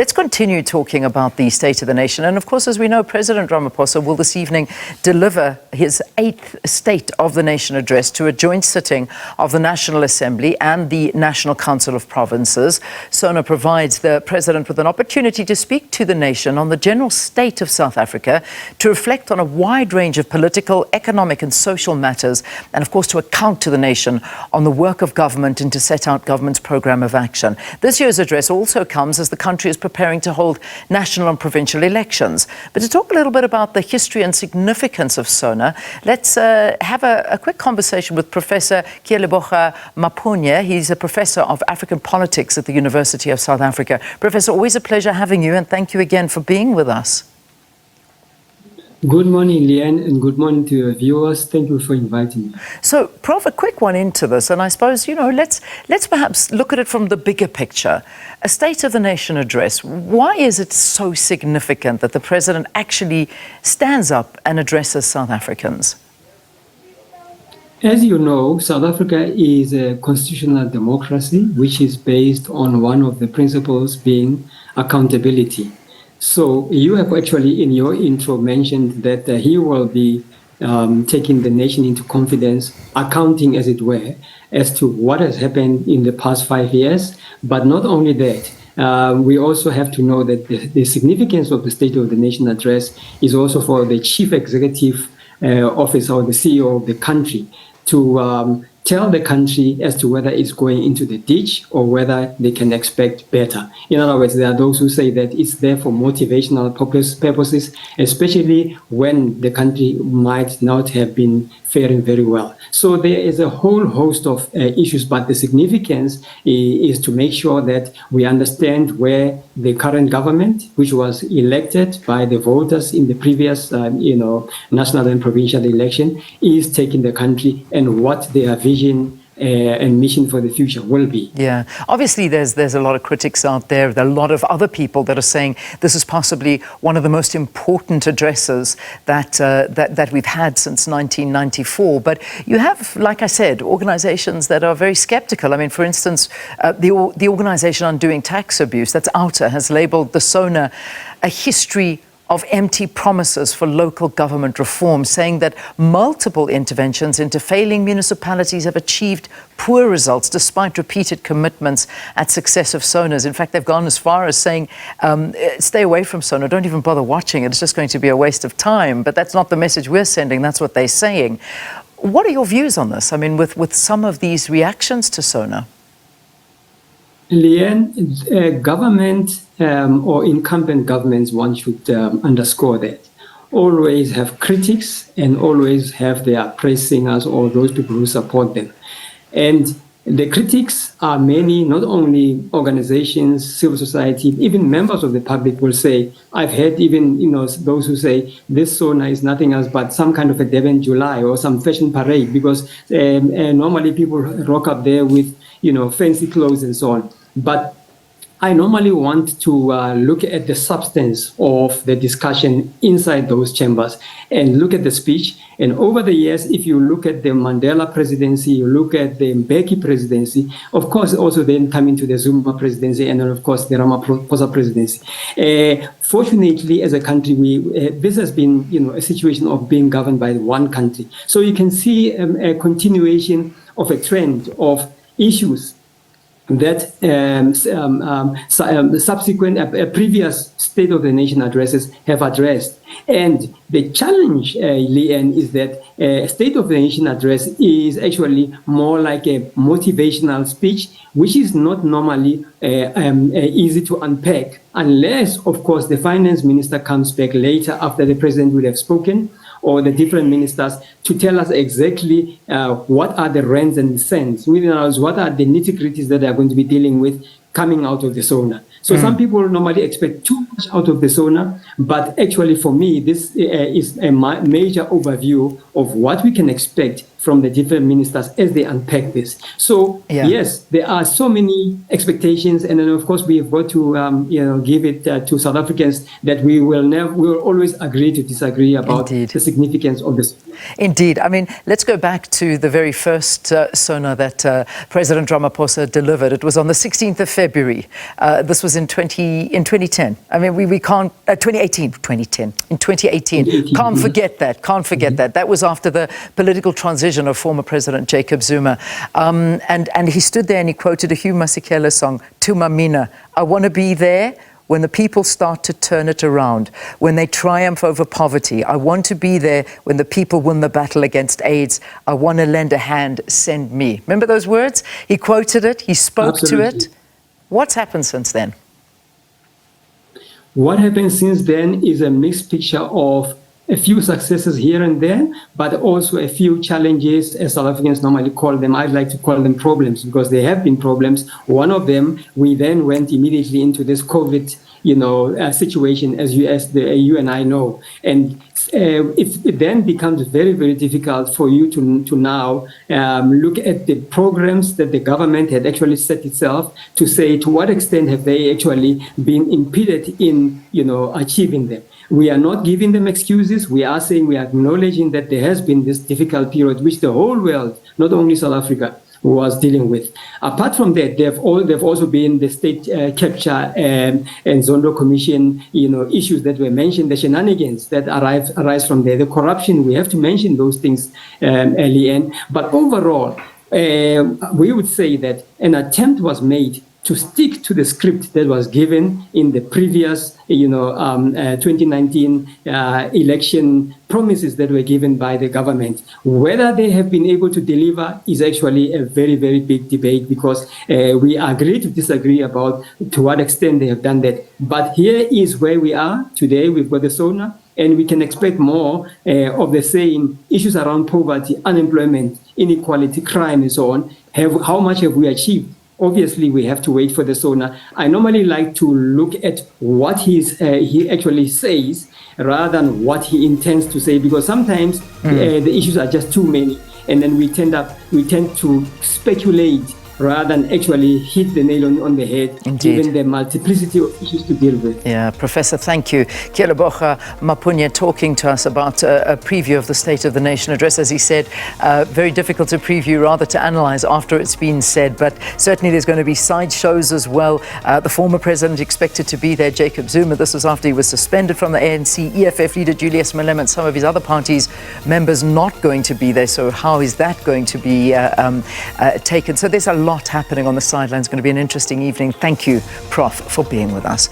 Let's continue talking about the state of the nation. And of course, as we know, President Ramaphosa will this evening deliver his 8th State of the Nation address to a joint sitting of the National Assembly and the National Council of Provinces. Sona provides the president with an opportunity to speak to the nation on the general state of South Africa, to reflect on a wide range of political, economic and social matters, and of course to account to the nation on the work of government and to set out government's programme of action. This year's address also comes as the country is preparing to hold national and provincial elections. But to talk a little bit about the history and significance of Sona, let's have a quick conversation with Professor Kealeboga Maphunye. He's a professor of African politics at the University of South Africa. Professor, always a pleasure having you, and thank you again for being with us. Good morning, Leanne, and good morning to your viewers. Thank you for inviting me. So, Prof, a quick one into this, and I suppose, let's perhaps look at it from the bigger picture. A State of the Nation address, why is it so significant that the President actually stands up and addresses South Africans? As you know, South Africa is a constitutional democracy, which is based on one of the principles being accountability. So you have actually in your intro mentioned that he will be taking the nation into confidence, accounting as it were, as to what has happened in the past 5 years. But not only that, we also have to know that the significance of the State of the Nation address is also for the Chief Executive Officer or the CEO of the country to tell the country as to whether it's going into the ditch or whether they can expect better. In other words, there are those who say that it's there for motivational purposes, especially when the country might not have been faring very well. So there is a whole host of issues, but the significance is to make sure that we understand where the current government, which was elected by the voters in the previous, national and provincial election, is taking the country and what their vision and mission for the future will be. Yeah, obviously there's a lot of critics out there. There are a lot of other people that are saying this is possibly one of the most important addresses that we've had since 1994. But you have, like I said, organizations that are very skeptical. I mean, for instance, the Organization Undoing Tax Abuse, that's OUTA, has labeled the Sona a history of empty promises for local government reform, saying that multiple interventions into failing municipalities have achieved poor results despite repeated commitments at successive Sonas. In fact, they've gone as far as saying, stay away from Sona, don't even bother watching it, it's just going to be a waste of time. But that's not the message we're sending, that's what they're saying. What are your views on this? I mean, with some of these reactions to Sona? Leanne, government or incumbent governments, one should underscore that, always have critics and always have their praise singers or those people who support them. And the critics are many, not only organizations, civil society, even members of the public will say, I've heard even those who say this Sona is nothing else but some kind of a Durban July or some fashion parade, because normally people rock up there with fancy clothes and so on. But I normally want to look at the substance of the discussion inside those chambers and look at the speech. And over the years, if you look at the Mandela presidency, you look at the Mbeki presidency, of course, also then come into the Zuma presidency, and then, of course, the Ramaphosa presidency. Fortunately, as a country, this has been a situation of being governed by one country. So you can see a continuation of a trend of issues that subsequent previous State of the Nation addresses have addressed. And the challenge, Leanne, is that a State of the Nation address is actually more like a motivational speech, which is not normally easy to unpack, unless, of course, the finance minister comes back later after the president would have spoken, or the different ministers, to tell us exactly what are the rands and cents, what are the nitty-gritties that they are going to be dealing with coming out of the Sona. So some people normally expect too much out of the Sona, but actually for me, this is a major overview of what we can expect from the different ministers as they unpack this. So yes, there are so many expectations, and then of course we have got to give it to South Africans that we will always agree to disagree about the significance of this. Indeed. I mean, let's go back to the very first Sona that President Ramaphosa delivered. It was on the 16th of February. This was in 2010. I mean, we can't, 2018, 2010, in 2018. Can't forget that, can't forget that. That was after the political transition of former President Jacob Zuma. And he stood there and he quoted a Hugh Masekela song, Tumamina, I want to be there when the people start to turn it around, when they triumph over poverty. I want to be there when the people win the battle against AIDS. I want to lend a hand, send me. Remember those words? He quoted it, he spoke to it. What's happened since then? What happened since then is a mixed picture of a few successes here and there, but also a few challenges, as South Africans normally call them. I'd like to call them problems because they have been problems. One of them, we then went immediately into this COVID, situation, as you and I know, and it then becomes very, very difficult for you to now look at the programs that the government had actually set itself to say to what extent have they actually been impeded in, achieving them. We are not giving them excuses. We are saying we are acknowledging that there has been this difficult period, which the whole world, not only South Africa, was dealing with. Apart from that, they've also been the state capture and Zondo Commission, issues that were mentioned, the shenanigans that arise from there, the corruption. We have to mention those things early in. But overall, we would say that an attempt was made to stick to the script that was given in the previous, 2019 election promises that were given by the government. Whether they have been able to deliver is actually a very, very big debate because we agree to disagree about to what extent they have done that. But here is where we are today. We've got the Sona, and we can expect more of the same issues around poverty, unemployment, inequality, crime, and so on. How much have we achieved? Obviously, we have to wait for the Sona. I normally like to look at what he actually says rather than what he intends to say, because sometimes the issues are just too many, and then we tend to speculate rather than actually hit the nail on the head, given the multiplicity of issues to deal with. Yeah, Professor, thank you. Kealeboga Maphunye talking to us about a preview of the State of the Nation address. As he said, very difficult to preview, rather to analyse after it's been said, but certainly there's going to be side shows as well. The former president expected to be there, Jacob Zuma. This was after he was suspended from the ANC. EFF leader Julius Malema and some of his other parties' members not going to be there. So how is that going to be taken? So there's a lot happening on the sidelines. It's going to be an interesting evening. Thank you, Prof, for being with us.